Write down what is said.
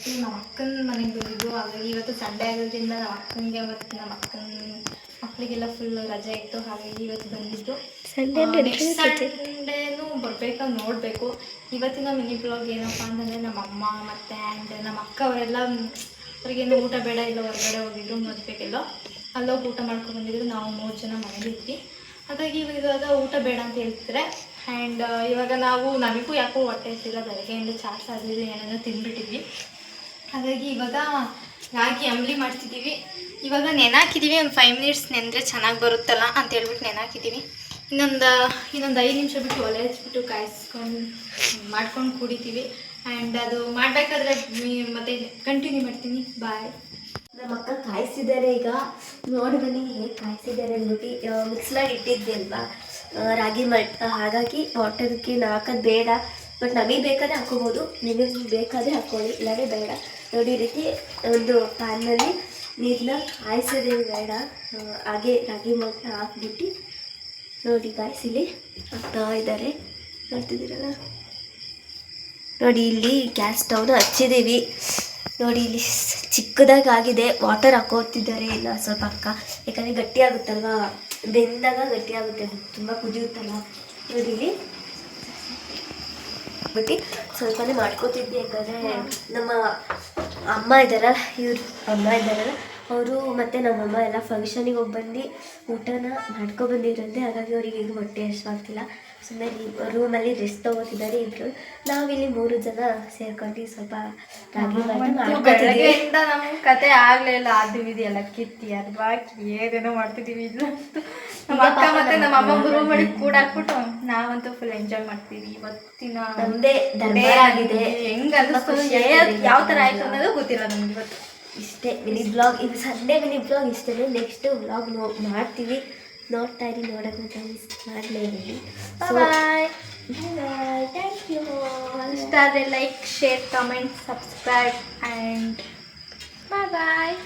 ಇವತ್ತು ನಮ್ಮ ಅಕ್ಕನ ಮನೆಗೆ ಬಂದಿದ್ದು. ಹಾಗಾಗಿ ಇವತ್ತು ಸಂಡೇ ಆಗೋದ್ರಿಂದ ಮಕ್ಕಳಿಗೆಲ್ಲ ಫುಲ್ ರಜೆ ಇತ್ತು. ಹಾಗಾಗಿ ಇವತ್ತು ಬಂದಿದ್ದು. ನೆಕ್ಸ್ಟ್ ಸಂಡೇನೂ ಬರ್ಬೇಕಾಗಿ ನೋಡಬೇಕು. ಇವತ್ತಿನ ಮಿನಿ ಬ್ಲಾಗ್ ಏನಪ್ಪ ಅಂತಂದರೆ ನಮ್ಮ ಅಮ್ಮ ಮತ್ತು ಆ್ಯಂಡ್ ನಮ್ಮ ಅಕ್ಕ ಅವರೆಲ್ಲ ಅವರಿಗೇನು ಊಟ ಬೇಡ, ಇಲ್ಲ ಹೊರಗಡೆ ಹೋಗಿದ್ರು ಮದುವೆಗೆಲ್ಲ, ಅಲ್ಲೋಗಿ ಊಟ ಮಾಡ್ಕೊಂಡು ಬಂದಿದ್ರು. ನಾವು 3 ಜನ ಮನೇಲಿದ್ವಿ. ಹಾಗಾಗಿ ಇವಾಗ ಊಟ ಬೇಡ ಅಂತ ಹೇಳ್ತಿದ್ರೆ. ಆ್ಯಂಡ್ ಇವಾಗ ನಮಗೂ ಯಾಕೋ ಹೊಟ್ಟೆ ಇರ್ತಿಲ್ಲ, ಬೆಳಗ್ಗೆಯಿಂದ ಚಾಟ್ಸ್ ಆದಿದ್ದು ಏನೇನೋ ತಿಂದ್ಬಿಟ್ಟಿದ್ವಿ. ಹಾಗಾಗಿ ಇವಾಗ ರಾಗಿ ಅಂಬಲಿ ಮಾಡ್ತಿದ್ದೀವಿ. ಇವಾಗ ನೆನಾಕಿದ್ದೀವಿ. ಒಂದು 5 ಮಿನಿಟ್ಸ್ ನೆನೆದ್ರೆ ಚೆನ್ನಾಗಿ ಬರುತ್ತಲ್ಲ ಅಂತ ಹೇಳ್ಬಿಟ್ಟು ನೆನಾಕಿದ್ದೀವಿ. ಇನ್ನೊಂದು 5 ನಿಮಿಷ ಬಿಟ್ಟು ಒಲೆ ಹಚ್ಬಿಟ್ಟು ಕಾಯಿಸ್ಕೊಂಡು ಮಾಡ್ಕೊಂಡು ಕುಡಿತೀವಿ. ಆ್ಯಂಡ್ ಅದು ಮಾಡಬೇಕಾದ್ರೆ ಮತ್ತೆ ಕಂಟಿನ್ಯೂ ಮಾಡ್ತೀನಿ. ಬಾಯ್. ನಮ್ಮ ಅಕ್ಕ ಕಾಯಿಸಿದ್ದಾರೆ. ಈಗ ನೋಡಿ ಬನ್ನಿ ಹೇಗೆ ಕಾಯಿಸಿದ್ದಾರೆ ಅಂದ್ಬಿಟ್ಟು. ಮಿಕ್ಸ್ ಮಾಡಿ ಇಟ್ಟಿದ್ವಿ ಅಲ್ವಾ ರಾಗಿ ಮಲ್ಟ್, ಹಾಗಾಗಿ ವಾಟರ್ಗೆ ಹಾಕೋದು ಬೇಡ. ಬಟ್ ನಮಗೆ ಬೇಕಾದರೆ ಹಾಕೋಬೋದು, ನಿಮಗೆ ಬೇಕಾದರೆ ಹಾಕ್ಕೊಳ್ಳಿ, ಇಲ್ಲಾಂದರೆ ಬೇಡ. ನೋಡಿ ಈ ರೀತಿ ಒಂದು ಪ್ಯಾನ್ನಲ್ಲಿ ನೀರನ್ನ ಕಾಯಿಸೋದೇನು ಬೇಡ, ಹಾಗೆ ರಾಗಿ ಮಲ್ಟ್ನ ಹಾಕ್ಬಿಟ್ಟು ನೋಡಿ ಕಾಯಿಸಿಲಿ ಹಾಕ್ತಾ ಇದ್ದಾರೆ. ನೋಡ್ತಿದ್ದೀರಲ್ಲ, ನೋಡಿ ಇಲ್ಲಿ ಗ್ಯಾಸ್ ಸ್ಟವ್ನ ಹಚ್ಚಿದ್ದೀವಿ. ನೋಡಿ ಇಲ್ಲಿ ಚಿಕ್ಕದಾಗಿ ಆಗಿದೆ. ವಾಟರ್ ಹಾಕೋತಿದ್ದಾರೆ ಇಲ್ಲ ಸ್ವಲ್ಪ ಅಕ್ಕ, ಯಾಕಂದರೆ ಗಟ್ಟಿ ಆಗುತ್ತಲ್ವ, ಬೆಂದಾಗ ಗಟ್ಟಿ ಆಗುತ್ತೆ, ತುಂಬ ಕುದಿಯುತ್ತಲ್ಲ. ನೋಡಿ ಇಲ್ಲಿ ಬಿಟ್ಟು ಸ್ವಲ್ಪನೇ ಮಾಡ್ಕೋತಿದ್ವಿ. ಯಾಕಂದರೆ ನಮ್ಮ ಅಮ್ಮ ಇದ್ದಾರಲ್ಲ, ಅವರು ಮತ್ತು ನಮ್ಮಮ್ಮ ಎಲ್ಲ ಫಂಕ್ಷನಿಗೆ ಹೋಗಿ ಬಂದು ಊಟನ ಮಾಡ್ಕೊಬಂದಿದ್ರಂತೆ. ಹಾಗಾಗಿ ಅವ್ರಿಗೆ ಈಗ ಹೊಟ್ಟೆ ಹಸಿವಾಗ್ತಿಲ್ಲ. ಸುಮ್ಮನೆ ರೂಮಲ್ಲಿ ರೆಸ್ಟ್ ತೊಗೋತಿದ್ದಾರೆ ಇಬ್ಬರು. ನಾವಿಲ್ಲಿ 3 ಜನ ಸೇರ್ಕೊಂಡು ಸ್ವಲ್ಪ ರಾಗಿ ಬೆಳಗ್ಗೆಯಿಂದ ನಮ್ಮ ಕತೆ ಆಗಲೇ ಇಲ್ಲ. ಅದು ಇದು ಎಲ್ಲ ಕಿತ್ತಿ ಅದು ಬಾಕಿ ಏನೇನೋ ಮಾಡ್ತಿದ್ದೀವಿ. ಇಲ್ಲ ನಮ್ಮ ಅಕ್ಕ ಮತ್ತು ನಮ್ಮ ಅಮ್ಮ ರೂಮ್ ಮಾಡಿ ಕೂಡಾಕ್ಬಿಟ್ಟು ನಾವಂತೂ ಫುಲ್ ಎಂಜಾಯ್ ಮಾಡ್ತೀವಿ. ಇವತ್ತಿನ ನಮ್ಮದೇ ಡೇ ಆಗಿದೆ. ಹೆಂಗೆ ಅನ್ನಿಸ್ತು, ಯಾವ ಥರ ಆಯಿತು ಅನ್ನೋದು ಗೊತ್ತಿಲ್ಲ ನಮ್ಗೆ. ಇವತ್ತು ಇಷ್ಟೇ ಮಿನಿ ಬ್ಲಾಗ್, ಇದು ಸಂಡೇ ಮಿನಿ ಬ್ಲಾಗ್ ಇಷ್ಟೇ. ನೆಕ್ಸ್ಟ್ ಬ್ಲಾಗ್ ಮಾಡ್ತೀವಿ, ನೋಡ್ತಾ ಇರಿ. ನೋಡೋಕ್ಕೆ ಮಿಸ್ ಮಾಡಲೇಬೇಡಿ. ಬಾಯ್. Thank you. ಇಷ್ಟ ಆದರೆ like, share, comment, subscribe and bye bye.